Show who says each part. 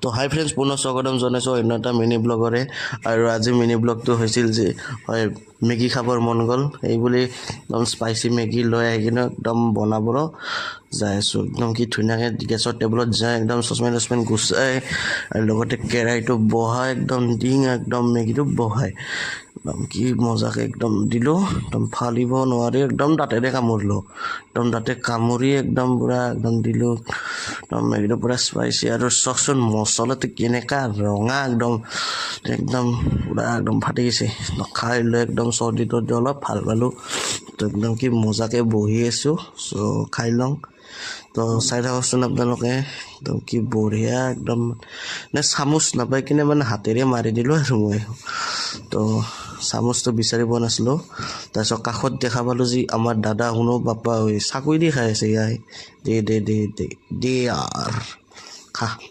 Speaker 1: তো হাই ফ্ৰেণ্ডছ পুনৰ স্বাগতম জনাইছোঁ অন্য এটা মিনি ব্লগৰে আৰু আজি মিনি ব্লগটো হৈছিল যে হয় মেগী খাবৰ মন গ'ল এইবুলি একদম স্পাইচি মেগী লৈ আহি কিনে একদম বনাবৰ যাই আছোঁ একদম কি ধুনীয়াকৈ গেছৰ টেবুলত যায় একদম চচপেন গুচাই আৰু লগতে কেৰাহীটো বহাই একদম ডিং একদম মেগীটো বহাই একদম কি মজাকৈ একদম দিলোঁ একদম ফালিব নোৱাৰি একদম দাঁতেৰে কামুৰিলোঁ একদম দাঁতে কামুৰি একদম পূৰা একদম দিলোঁ একদম মেগীটো পূৰা স্পাইচি আৰু চচোন মচলাটো কেনেকুৱা ৰঙা একদম পূৰা একদম ফাটি গৈছে খাই লৈ একদম চৰ্দিটো অলপ ভাল পালোঁ তো একদম কি মজাকৈ বহি আছোঁ চ' খাই লওঁ তো চাই থাককচোন আপোনালোকে একদম কি বঢ়িয়া একদম নে চামুচ নাপাই কিনে মানে হাতেৰে মাৰি দিলোঁ আৰু মই তো চামুচটো বিচাৰি পোৱা নাছিলোঁ তাৰপিছত কাষত দেখা পালোঁ যে আমাৰ দাদা শুনো পাপা চাকুৰি দি খাই আছে ইয়াই দে আৰ খা